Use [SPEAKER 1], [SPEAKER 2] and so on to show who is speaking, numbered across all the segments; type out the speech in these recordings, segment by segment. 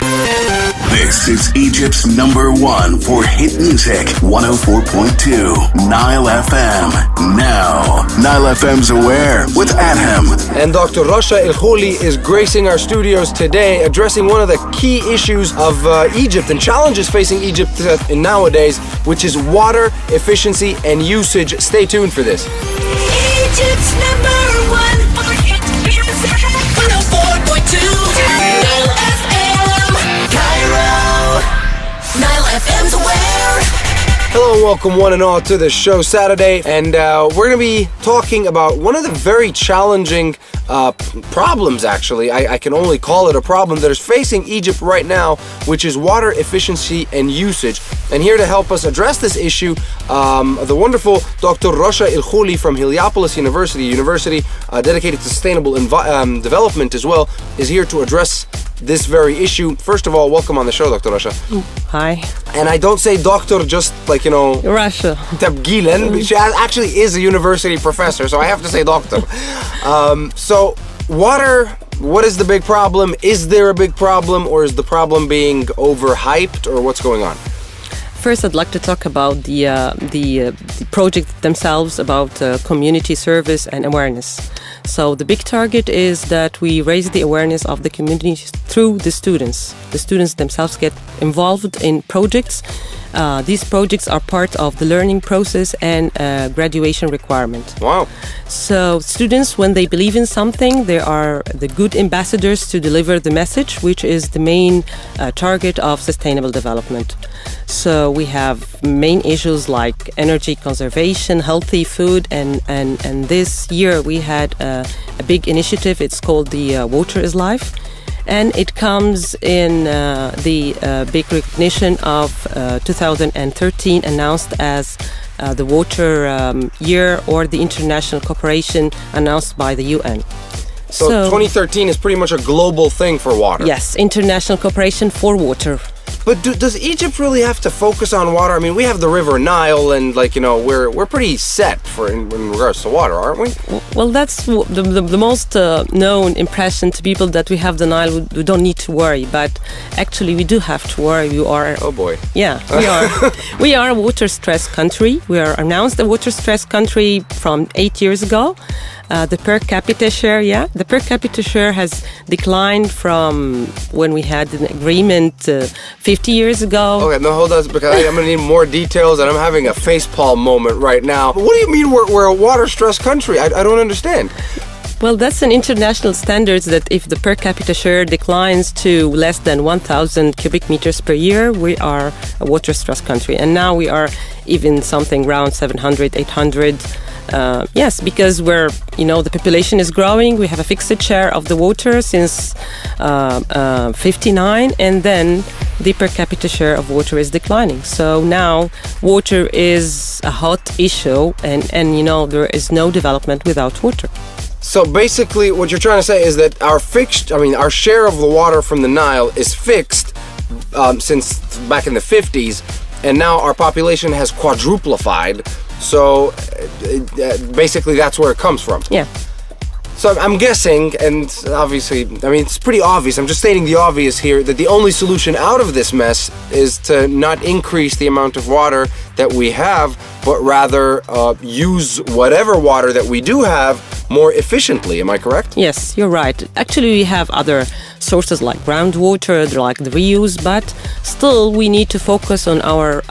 [SPEAKER 1] This is Egypt's #1 for hit music, 104.2 NILE FM. Now, NILE FM's AWARE with Adham.
[SPEAKER 2] And Dr. Rasha is gracing our studios today, addressing one of the key issues of Egypt and challenges facing Egypt nowadays, which is water efficiency and usage. Stay tuned for this.
[SPEAKER 3] Egypt's #1 for hit music, 104.2 NILE FM, Cairo. NILE FM's AWARE.
[SPEAKER 2] Hello and welcome one and all to the show Saturday, and we're going to be talking about one of the very challenging problems, actually. I can only call it a problem that is facing Egypt right now, which is water efficiency and usage. And here to help us address this issue, the wonderful Dr. Rasha from Heliopolis University, dedicated to sustainable development as well, is here to address this very issue. First of all, welcome on the show, Dr. Rasha.
[SPEAKER 4] Hi.
[SPEAKER 2] And I don't say doctor just like,
[SPEAKER 4] Rasha.
[SPEAKER 2] Tabgilan. She actually is a university professor, so I have to say doctor. So, water, what is the big problem? Is there a big problem, or is the problem being overhyped, or what's going on?
[SPEAKER 4] First, I'd like to talk about the project themselves, about community service and awareness. So the big target is that we raise the awareness of the community through the students. The students themselves get involved in projects. These projects are part of the learning process and graduation requirement.
[SPEAKER 2] Wow.
[SPEAKER 4] So students, when they believe in something, they are the good ambassadors to deliver the message, which is the main target of sustainable development. So we have main issues like energy conservation, healthy food, and this year we had a big initiative. It's called the Water is Life. And it comes in the big recognition of 2013, announced as the Water Year, or the international cooperation announced by the UN.
[SPEAKER 2] So 2013 is pretty much a global thing for water.
[SPEAKER 4] Yes, international cooperation for water.
[SPEAKER 2] But does Egypt really have to focus on water? I mean, we have the River Nile, and we're pretty set in regards to water, aren't we?
[SPEAKER 4] Well, that's the most known impression to people, that we have the Nile. We don't need to worry, but actually we do have to worry. We are.
[SPEAKER 2] Oh boy.
[SPEAKER 4] Yeah, we are. We are a water-stressed country. We are announced a water-stressed country from 8 years ago. The per capita share has declined from when we had an agreement 50 years ago.
[SPEAKER 2] Okay, no, hold on, because I'm going to need more details, and I'm having a facepalm moment right now. What do you mean we're a water-stressed country? I don't understand.
[SPEAKER 4] Well, that's an international standards that if the per capita share declines to less than 1,000 cubic meters per year, we are a water-stressed country. And now we are even something around 700, 800. Yes, because the population is growing. We have a fixed share of the water since 59, and then the per capita share of water is declining. So now water is a hot issue, and there is no development without water.
[SPEAKER 2] So basically what you're trying to say is that our share of the water from the Nile is fixed since back in the 50s, and now our population has quadruplified. So basically that's where it comes from.
[SPEAKER 4] Yeah.
[SPEAKER 2] So I'm guessing, and obviously, it's pretty obvious, I'm just stating the obvious here, that the only solution out of this mess is to not increase the amount of water that we have, but rather use whatever water that we do have more efficiently. Am I correct?
[SPEAKER 4] Yes, you're right. Actually, we have other sources like groundwater, like the reuse, but still we need to focus on our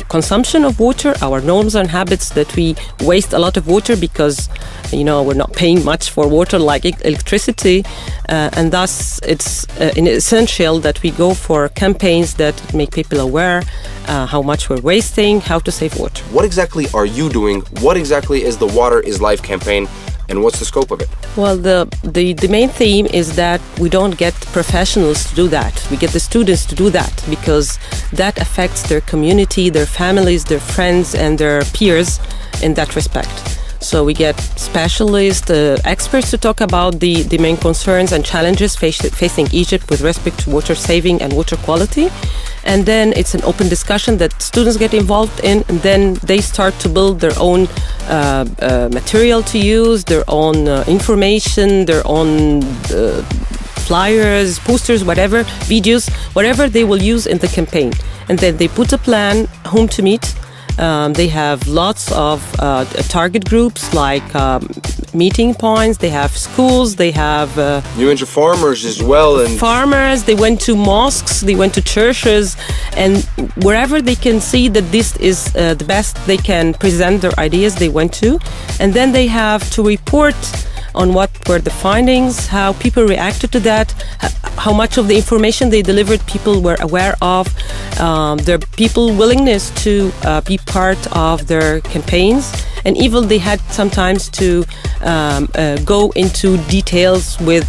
[SPEAKER 4] consumption of water, our norms and habits, that we waste a lot of water because we're not paying much for water like electricity, and thus it's essential that we go for campaigns that make people aware how much we're wasting, how to save water.
[SPEAKER 2] What exactly are you doing? What exactly is the Water is Life campaign, and what's the scope of it?
[SPEAKER 4] Well, the main theme is that we don't get professionals to do that. We get the students to do that, because that affects their community, their families, their friends, and their peers in that respect. So we get specialists, experts to talk about the main concerns and challenges facing Egypt with respect to water saving and water quality. And then it's an open discussion that students get involved in, and then they start to build their own material to use, their own information, their own flyers, posters, whatever, videos, whatever they will use in the campaign. And then they put a plan, whom to meet. They have lots of target groups like meeting points. They have schools. They have
[SPEAKER 2] You mentioned farmers as well, and
[SPEAKER 4] farmers. They went to mosques. They went to churches, and wherever they can see that this is the best they can present their ideas, they went to. And then they have to report on what were the findings, how people reacted to that, how much of the information they delivered people were aware of, their people willingness to be part of their campaigns, and even they had sometimes to go into details with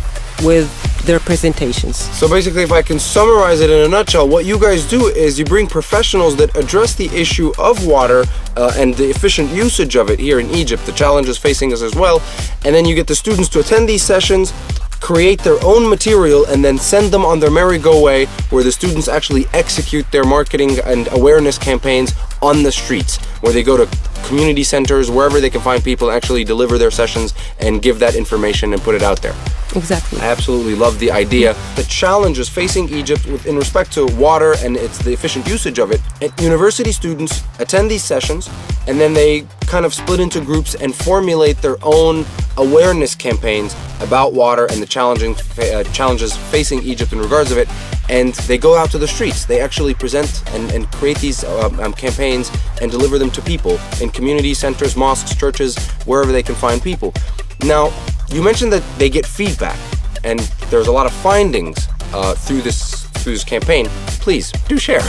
[SPEAKER 4] their presentations.
[SPEAKER 2] so basically, if I can summarize it in a nutshell, what you guys do is you bring professionals that address the issue of water and the efficient usage of it here in Egypt, the challenges facing us as well, and then you get the students to attend these sessions, create their own material, and then send them on their merry-go-way, where the students actually execute their marketing and awareness campaigns on the streets, where they go to community centers, wherever they can find people, actually deliver their sessions and give that information and put it out there.
[SPEAKER 4] Exactly.
[SPEAKER 2] I absolutely love the idea. The challenges facing Egypt in respect to water and the efficient usage of it. And university students attend these sessions, and then they kind of split into groups and formulate their own awareness campaigns about water and the challenges facing Egypt in regards of it. And they go out to the streets. They actually present and create these campaigns and deliver them to people in community centers, mosques, churches, wherever they can find people. Now, you mentioned that they get feedback, and there's a lot of findings through this campaign. Please do share.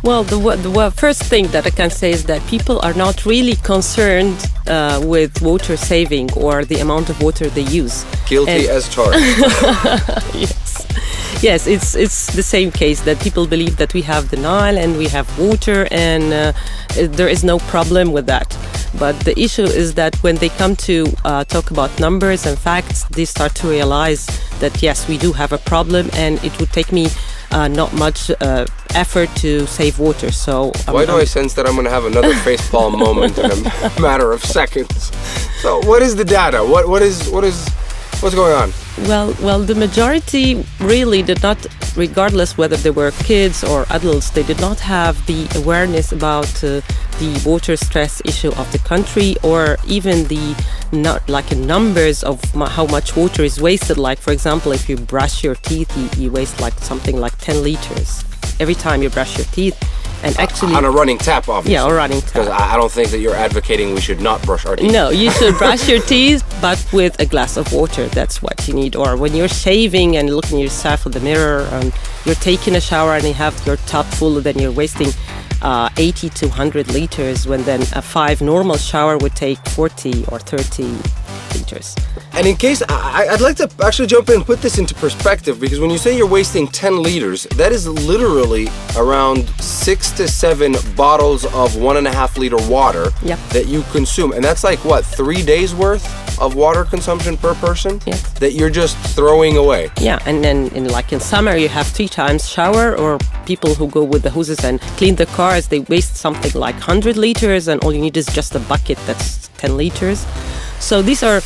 [SPEAKER 4] Well, the first thing that I can say is that people are not really concerned with water saving or the amount of water they use.
[SPEAKER 2] Guilty as charged.
[SPEAKER 4] Yes, it's the same case, that people believe that we have the Nile and we have water, and there is no problem with that. But the issue is that when they come to talk about numbers and facts, they start to realize that yes, we do have a problem, and it would take me not much effort to save water. So
[SPEAKER 2] why do I sense that I'm going to have another facepalm moment in a matter of seconds? So what is the data? What's going on?
[SPEAKER 4] Well, the majority really did not, regardless whether they were kids or adults, they did not have the awareness about the water stress issue of the country, or even the numbers of how much water is wasted. Like, for example, if you brush your teeth, you waste like something like 10 liters every time you brush your teeth. And actually,
[SPEAKER 2] on a running tap, obviously.
[SPEAKER 4] Yeah, a running tap.
[SPEAKER 2] Because I don't think that you're advocating we should not brush our teeth.
[SPEAKER 4] No, you should brush your teeth, but with a glass of water. That's what you need. Or when you're shaving and looking at yourself in the mirror, and you're taking a shower and you have your tub full, then you're wasting 80 to 100 liters, when then a 5 normal shower would take 40 or 30 liters.
[SPEAKER 2] And in case, I'd like to actually jump in and put this into perspective, because when you say you're wasting 10 liters, that is literally around 6 to 7 bottles of 1.5 liter water that you consume. And that's like, what, 3 days worth of water consumption per person?
[SPEAKER 4] Yes.
[SPEAKER 2] That you're just throwing away.
[SPEAKER 4] Yeah, and then in summer you have 3 times shower, or people who go with the hoses and clean the cars, they waste something like 100 liters, and all you need is just a bucket that's 10 liters. So these are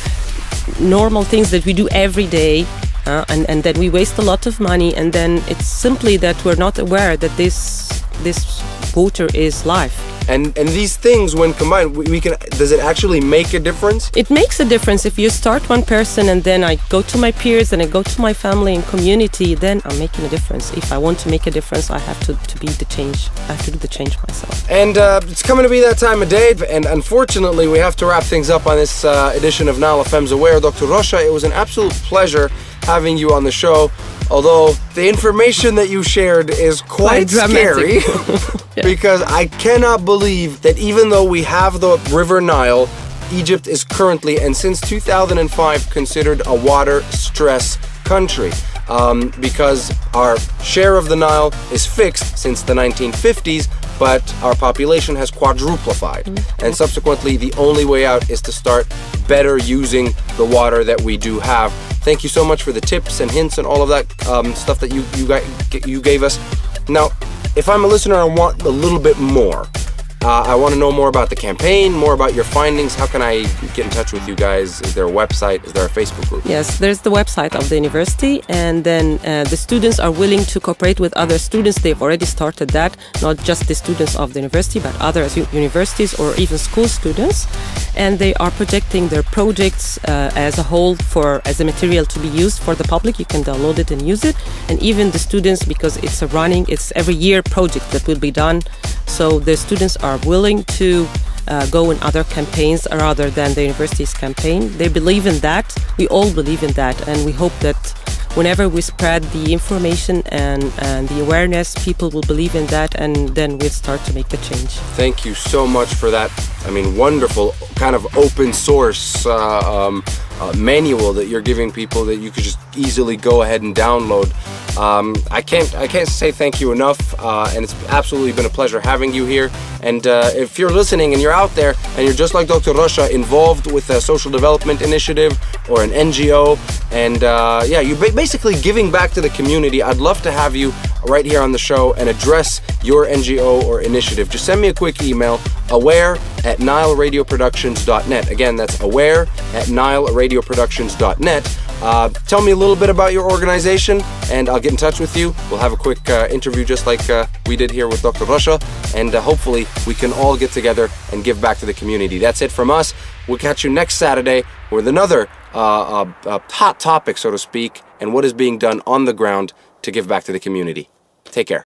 [SPEAKER 4] normal things that we do every day, and then we waste a lot of money, and then it's simply that we're not aware that this water is life.
[SPEAKER 2] And these things, when combined, we can. Does it actually make a difference?
[SPEAKER 4] It makes a difference. If you start one person, and then I go to my peers, and I go to my family and community, then I'm making a difference. If I want to make a difference, I have to be the change. I have to do the change myself.
[SPEAKER 2] And it's coming to be that time of day, and unfortunately, we have to wrap things up on this edition of NileFM's AWARE. Dr. Rasha, it was an absolute pleasure having you on the show. Although the information that you shared is quite scary, because I cannot believe that even though we have the River Nile, Egypt is currently, and since 2005, considered a water stress country. Because our share of the Nile is fixed since the 1950s, but our population has quadruplified. And subsequently, the only way out is to start better using the water that we do have. Thank you so much for the tips and hints and all of that stuff that you gave us. Now, if I'm a listener and want a little bit more, I want to know more about the campaign, more about your findings. How can I get in touch with you guys? Is there a website? Is there a Facebook group?
[SPEAKER 4] Yes, there's the website of the university, and then the students are willing to cooperate with other students. They've already started that, not just the students of the university, but other universities or even school students. And they are projecting their projects as a whole as a material to be used for the public. You can download it and use it. And even the students, because it's it's every year project that will be done. So the students are willing to go in other campaigns rather than the university's campaign. They believe in that. We all believe in that. And we hope that whenever we spread the information and the awareness, people will believe in that, and then we'll start to make the change.
[SPEAKER 2] Thank you so much for that. I mean, wonderful kind of open source manual that you're giving people that you could just easily go ahead and download. I can't say thank you enough, and it's absolutely been a pleasure having you here. And if you're listening and you're out there and you're just like Dr. Rasha, involved with a social development initiative or an NGO, and you're basically giving back to the community, I'd love to have you right here on the show and address your NGO or initiative. Just send me a quick email, aware@nileradioproductions.net. Again, that's aware@nileradioproductions.net. Tell me a little bit about your organization, and I'll get in touch with you. We'll have a quick interview just like we did here with Dr. Rasha, and hopefully we can all get together and give back to the community. That's it from us. We'll catch you next Saturday with another hot topic, so to speak, and what is being done on the ground to give back to the community. Take care.